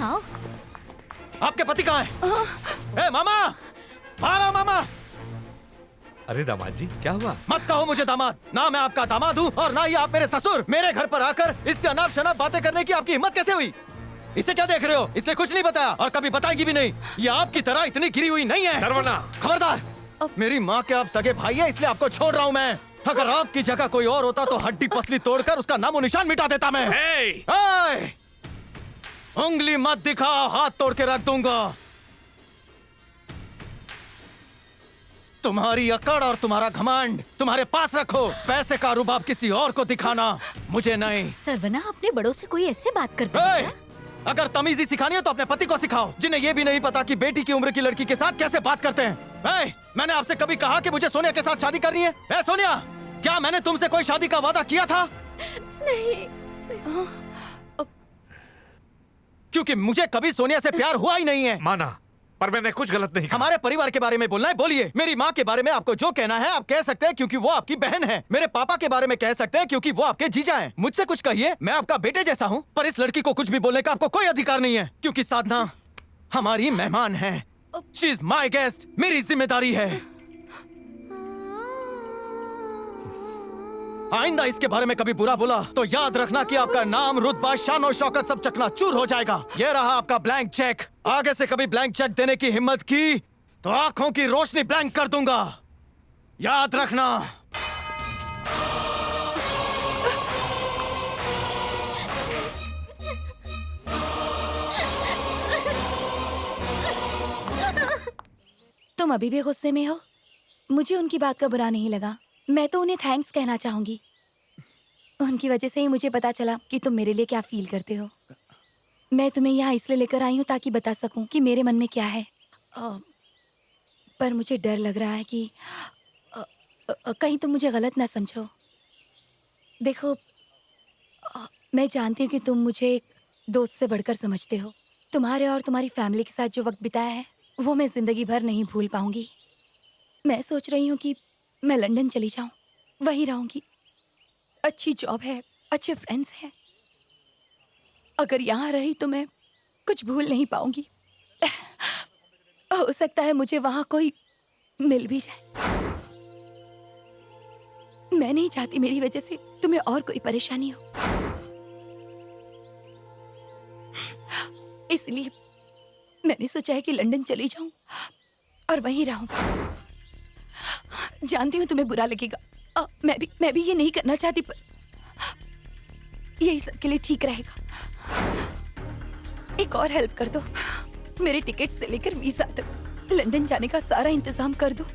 हाँ। आपके पति कहाँ हैं? ए मामा, बाहर आओ मामा। अरे दामाद जी, क्या हुआ? मत कहो मुझे दामाद, ना मैं आपका दामाद हूँ और ना ही आप मेरे ससुर। मेरे घर पर आकर इससे अनाप शनाप बातें करने की आपकी हिम्मत कैसे हुई? इसे क्या देख रहे हो? इसने कुछ नहीं बताया और कभी बताएगी भी नहीं। ये आपकी तरह इतनी गिरी हुई नहीं है। सरवना! खबरदार! मेरी माँ के आप सगे भाई है, इसलिए आपको छोड़ रहा हूँ मैं। अगर आपकी जगह कोई और होता तो हड्डी पसली तोड़कर उसका नामो निशान मिटा देता मैं। उंगली मत दिखाओ, हाथ तोड़ के रख दूंगा। तुम्हारी अकड़ और तुम्हारा घमंड तुम्हारे पास रखो। पैसे का रुबाब किसी और को दिखाना, मुझे नहीं। सरवना, अपने बड़ों से कोई ऐसे बात करता है? अगर तमीजी सिखानी हो तो अपने पति को सिखाओ, जिन्हें ये भी नहीं पता कि बेटी की उम्र की लड़की के साथ कैसे बात करते हैं। मैंने आपसे कभी कहा कि मुझे सोनिया के साथ शादी करनी है? सोनिया, क्या मैंने तुमसे कोई शादी का वादा किया था? नहीं। क्योंकि मुझे कभी सोनिया से प्यार हुआ ही नहीं है। माना, पर मैंने कुछ गलत नहीं कहा। हमारे परिवार के बारे में बोलना है, बोलिए। मेरी माँ के बारे में आपको जो कहना है आप कह सकते हैं, क्योंकि वो आपकी बहन है। मेरे पापा के बारे में कह सकते हैं, क्योंकि वो आपके जीजा हैं। मुझसे कुछ कहिए, मैं आपका बेटे जैसा हूँ। पर इस लड़की को कुछ भी बोलने का आपको कोई अधिकार नहीं है, क्योंकि साधना हमारी मेहमान है। शी इज माई गेस्ट, मेरी जिम्मेदारी है। आइंदा इसके बारे में कभी बुरा बोला तो याद रखना कि आपका नाम, रुतबा, शान और शौकत सब चकनाचूर हो जाएगा। ये रहा आपका ब्लैंक चेक। आगे से कभी ब्लैंक चेक देने की हिम्मत की तो आंखों की रोशनी ब्लैंक कर दूंगा, याद रखना। तुम अभी भी गुस्से में हो? मुझे उनकी बात का बुरा नहीं लगा। मैं तो उन्हें थैंक्स कहना चाहूंगी। उनकी वजह से ही मुझे पता चला कि तुम मेरे लिए क्या फील करते हो। मैं तुम्हें यहाँ इसलिए लेकर आई हूँ ताकि बता सकूं कि मेरे मन में क्या है। पर मुझे डर लग रहा है कि कहीं तुम मुझे गलत ना समझो। देखो, मैं जानती हूँ कि तुम मुझे एक दोस्त से बढ़कर समझते हो। तुम्हारे और तुम्हारी फैमिली के साथ जो वक्त बिताया है वो मैं जिंदगी भर नहीं भूल पाऊंगी। मैं सोच रही हूँ कि मैं लंदन चली जाऊँ, वहीं रहूंगी। अच्छी जॉब है, अच्छे फ्रेंड्स हैं। अगर यहाँ रही तो मैं कुछ भूल नहीं पाऊंगी। हो सकता है मुझे वहाँ कोई मिल भी जाए। मैं नहीं चाहती मेरी वजह से तुम्हें और कोई परेशानी हो, इसलिए मैंने सोचा है कि लंदन चली जाऊं और वहीं रहूं। जानती हूँ तुम्हें बुरा लगेगा, मैं भी ये नहीं करना चाहती, पर यही सबके लिए ठीक रहेगा। एक और हेल्प कर दो, मेरे टिकट से लेकर वीजा तक लंदन जाने का सारा इंतजाम कर दो।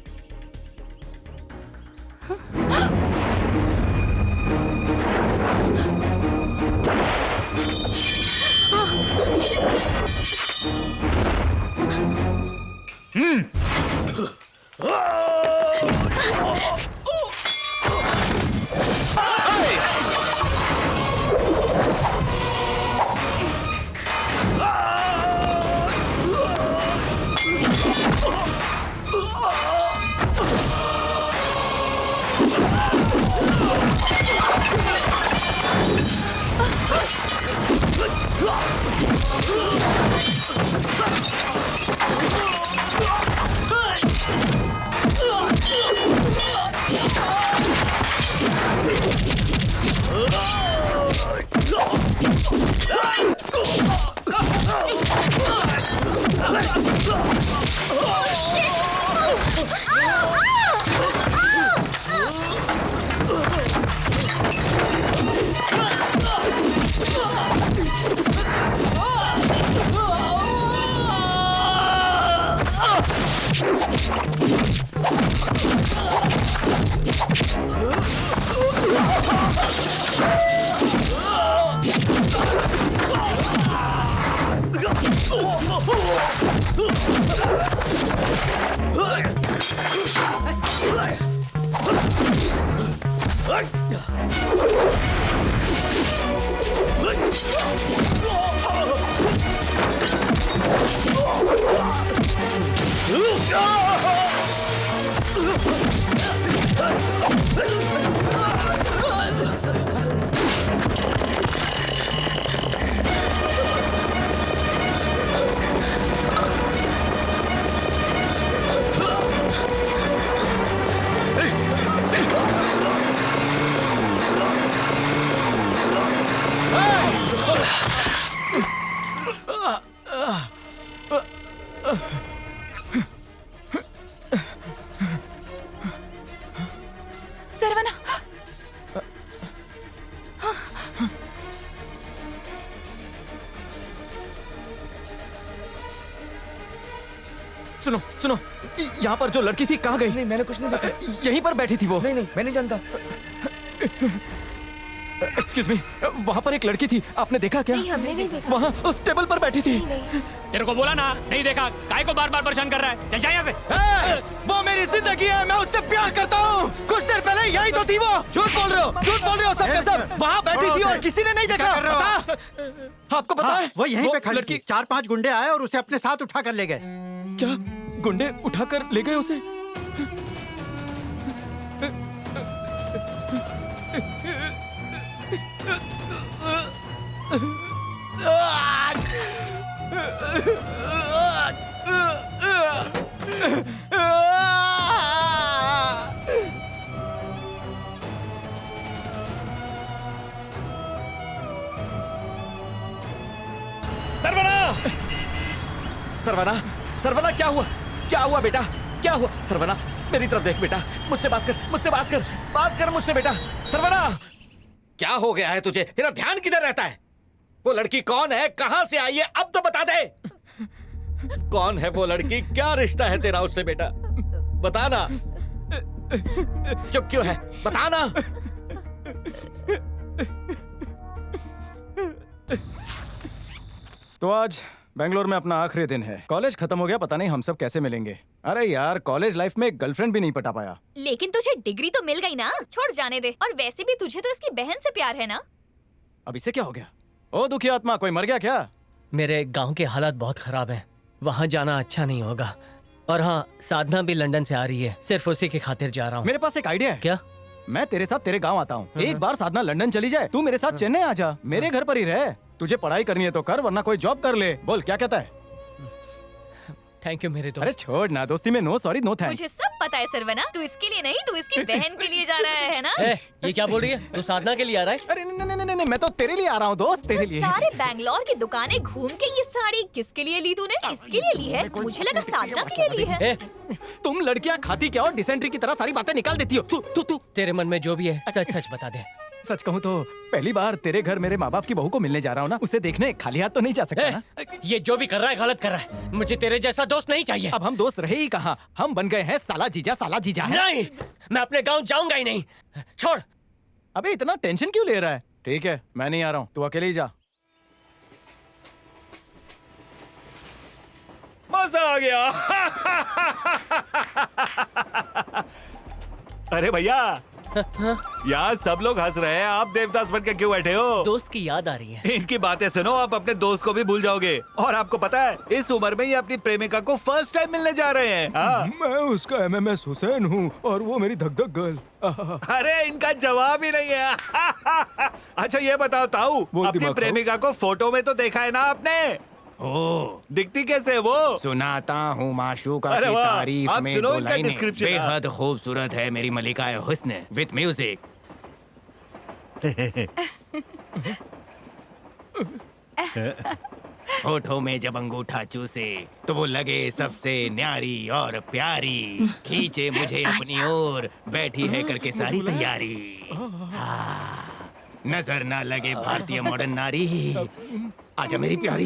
सरवना, सुनो सुनो, यहाँ पर जो लड़की थी कहाँ गई? नहीं, मैंने कुछ नहीं देखा। यहीं पर बैठी थी वो। नहीं, मैं नहीं जानता। एक्सक्यूज मी, वहाँ पर एक लड़की थी, आपने देखा क्या? नहीं, हमने नहीं देखा। वहाँ उस टेबल पर बैठी थी। नहीं। तेरे को बोला ना, नहीं देखा, काहे को बार बार परेशान कर रहा है? चल जा यहाँ से। वो मेरी जिंदगी है, मैं उससे प्यार करता हूँ। कुछ देर पहले यही तो थी वो। झूठ बोल रहे हो, झूठ बोल रहे हो सब के सब। वहाँ बैठी थी और किसी ने नहीं देखा। बता। आपको पता है? वो यहीं पे खड़ी लड़की। थी। 4-5 गुंडे आए और उसे अपने साथ उठा कर ले गए। क्या गुंडे उठाकर ले गए उसे? सरवना! सरवना! सरवना, क्या हुआ? क्या हुआ बेटा? क्या हुआ? सरवना, मेरी तरफ देख बेटा, मुझसे बात कर, मुझसे बात कर, बात कर मुझसे बेटा। सरवना, क्या हो गया है तुझे? तेरा ध्यान किधर रहता है? वो लड़की कौन है? कहां से आई है? अब तो बता दे। कौन है वो लड़की? क्या रिश्ता है तेरा उससे बेटा? बताना। चुप क्यों है? बताना। तो आज बेंगलोर में अपना आखिरी दिन है। कॉलेज खत्म हो गया, पता नहीं हम सब कैसे मिलेंगे। अरे यार, कॉलेज लाइफ में गर्लफ्रेंड भी नहीं पटा पाया। लेकिन तुझे डिग्री तो मिल गई ना, छोड़ जाने दे। और वैसे भी तुझे तो इसकी बहन से प्यार है ना। अब इसे क्या हो गया? ओ दुखी आत्मा, कोई मर गया क्या? मेरे गांव के हालात बहुत खराब हैं। वहाँ जाना अच्छा नहीं होगा। और हाँ, साधना भी लंदन से आ रही है, सिर्फ उसी की खातिर जा रहा हूँ। मेरे पास एक आइडिया है। क्या? मैं तेरे साथ तेरे गांव आता हूँ। एक बार साधना लंदन चली जाए, तू मेरे साथ चेन्नई आ जा, मेरे घर पर ही रह। तुझे पढ़ाई करनी है तो कर, वरना कोई जॉब कर ले। बोल, क्या कहता है? थैंक यू मेरे अरे दोस्त। छोड़ ना, दोस्ती में नो सॉरी नो थैंक्स। मुझे सब पता है सरवना, तू इसके लिए नहीं, तू इसकी बहन के लिए जा रहा है ना। ये क्या बोल रही है? तू साधना के लिए आ रहा है? अरे नहीं नहीं नहीं, मैं तो तेरे लिए आ रहा हूँ दोस्त, तेरे तो लिए। सारे बैंगलोर की दुकानें घूम के ये साड़ी किसके लिए ली तूने? इसके लिए ली है? मुझे लगा साधना के लिए ली है। ए, तुम लड़कियाँ खाती क्या और डिसेंट्री की तरह सारी बातें निकाल देती हो। तू तेरे मन में जो भी है सच सच बता दे। सच कहूँ तो पहली बार तेरे घर मेरे माँ बाप की बहू को मिलने जा रहा हूँ ना, उसे देखने खाली हाथ तो नहीं जा सकता ना। ये जो भी कर रहा है गलत कर रहा है। मुझे तेरे जैसा दोस्त नहीं चाहिए। अब हम दोस्त रहे ही कहाँ, हम बन गए हैं साला जीजा है। नहीं, मैं अपने गांव जाऊंगा ही नहीं। छोड़। अबे इतना टेंशन क्यों ले रहा है? ठीक है, मैं नहीं आ रहा हूँ, तू अकेले ही जा। मजा आ गया। अरे भैया, यार सब लोग हंस रहे हैं, आप देवदास बन के क्यों बैठे हो? दोस्त की याद आ रही है। इनकी बातें सुनो, आप अपने दोस्त को भी भूल जाओगे। और आपको पता है, इस उम्र में ये अपनी प्रेमिका को फर्स्ट टाइम मिलने जा रहे हैं। हाँ। मैं उसका MMS हुसैन हूँ और वो मेरी धक धक गर्ल। अरे इनका जवाब ही नहीं है। अच्छा ये बताओ ताऊ, अपनी दिमाग प्रेमिका को फोटो में तो देखा है ना आपने? ओ, दिखती कैसे है वो? सुनाता हूँ माशूका अरे की वाह, तारीफ आप में सुनो दो इनका लाइनें। description। बेहद खूबसूरत है मेरी मलिका हुस्न विद म्यूजिक। होठों में जब अंगूठा चूसे तो वो लगे सबसे न्यारी और प्यारी, खींचे मुझे अपनी ओर, बैठी है करके सारी तैयारी। हाँ, नजर ना लगे भारतीय मॉडर्न नारी, आजा मेरी प्यारी।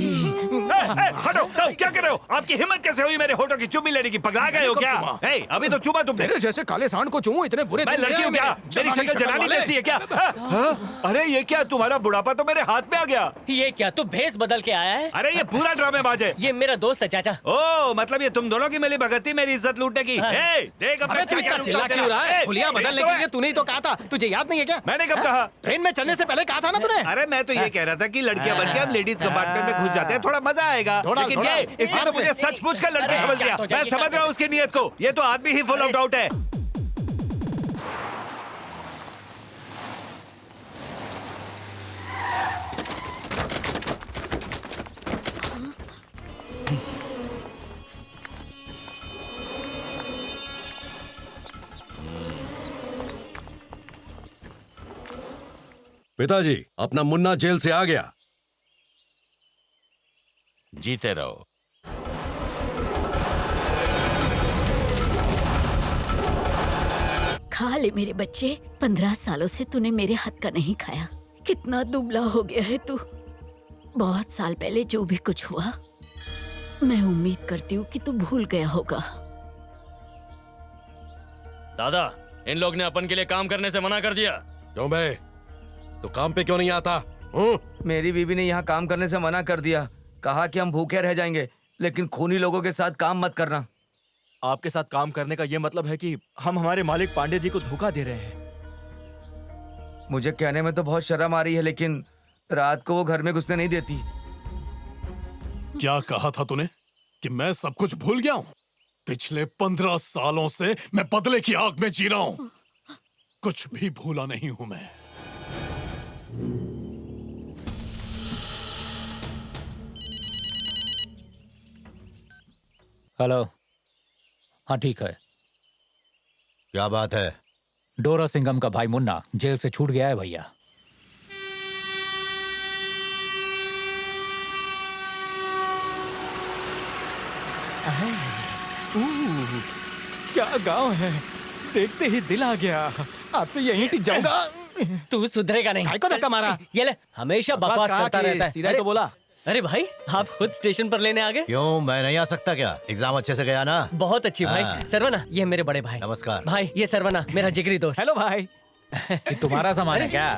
हटो, क्या कर रहे हो? आपकी हिम्मत कैसे हुई मेरे होठों की चुम्मी लेने की? पगला गए हो क्या? अभी तो चुमा तुमने। तेरे जैसे काले सांड को चूमूं इतने बुरे मैं दिन लड़की नहीं हूँ आए क्या? मेरे। मेरी शक्ल जनानी वाले। जैसी है क्या? अरे ये क्या, तुम्हारा बुढ़ापा तो मेरे हाथ में आ गया। ये क्या, तू भेस बदल के आया है? अरे ये पूरा ड्रामेबाज है। ये मेरा दोस्त है चाचा। ओ, मतलब ये तुम दोनों की मिली भगत मेरी इज्जत लूटने की। हाँ। देख अबे तू इतना चिल्ला क्यों रहा है? हुलिया बदलने के लिए तूने ही तो कहा था, तुझे याद नहीं है क्या? मैंने कब कहा? ट्रेन में चलने से पहले कहा था ना तूने। अरे मैं तो ये कह रहा था कि लड़कियां बनके हम लेडीज कंपार्टमेंट में घुस जाते हैं, थोड़ा मजा आएगा। लेकिन ये इसने तो मुझे सचमुच का लड़का समझ लिया। मैं समझ रहा हूँ उसकी नीयत को। ये तो आदमी ही फुल ऑफ डाउट है। पिताजी, अपना मुन्ना जेल से आ गया। जीते रहो। खा ले मेरे बच्चे। 15 सालों से तूने मेरे हाथ का नहीं खाया। कितना दुबला हो गया है तू। बहुत साल पहले जो भी कुछ हुआ, मैं उम्मीद करती हूँ कि तू भूल गया होगा। दादा, इन लोग ने अपन के लिए काम करने से मना कर दिया। क्यों बे? तो काम पे क्यों नहीं आता? मेरी बीवी ने यहाँ काम करने से मना कर दिया। कहा कि हम भूखे रह जाएंगे, लेकिन खूनी लोगों के साथ काम मत करना। आपके साथ काम करने का ये मतलब है कि हम हमारे मालिक पांडे जी को धोखा दे रहे हैं। मुझे कहने में तो बहुत शर्म आ रही है, लेकिन रात को वो घर में घुसने नहीं देती। क्या कहा था तूने कि मैं सब कुछ भूल गया हूँ? पिछले 15 सालों से मैं बदले की आग में जी रहा हूँ। कुछ भी भूला नहीं हूं मैं। हेलो। हाँ ठीक है। क्या बात है? डोरा सिंघम का भाई मुन्ना जेल से छूट गया है भैया। क्या गांव है, देखते ही दिल आ गया। आपसे यहीं टिक जाऊंगा। तू सुधरेगा नहीं। भाई को धक्का मारा। ये ले, हमेशा बकवास करता रहता है। सीधा ही तो बोला। अरे भाई, आप खुद स्टेशन पर लेने आ गए? क्यों, मैं नहीं आ सकता क्या? एग्जाम अच्छे से गया ना? बहुत अच्छी भाई। सरवना, ये मेरे बड़े भाई। नमस्कार भाई, ये सरवना मेरा जिगरी दोस्त। हेलो भाई। ये तुम्हारा सामान है क्या?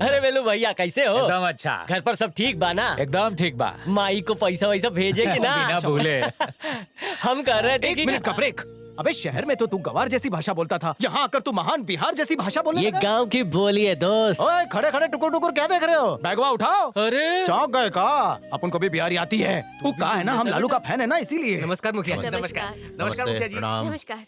अरे वेलू भैया, कैसे हो? एकदम अच्छा। घर पर सब ठीक बा ना? एकदम ठीक बा। माई को पैसा वैसा भेजे कि ना? बिना भूले। हम कह रहे थे एक कि मिनट का ब्रेक। अबे शहर में तो तू गवार जैसी भाषा बोलता था, यहाँ आकर तू महान बिहार जैसी भाषा बोलने ये लगा। गांव की बोली है दोस्त। ओए खड़े खड़े टुकुर टुकुर क्या देख रहे हो? बैगवा उठाओ। अरे चौंक गए का? अपन को भी बिहारी आती है। तू कहा है ना हम लालू का फैन है ना, इसीलिए। नमस्कार मुखिया। नमस्कार मुखिया जी। प्रणाम। नमस्कार।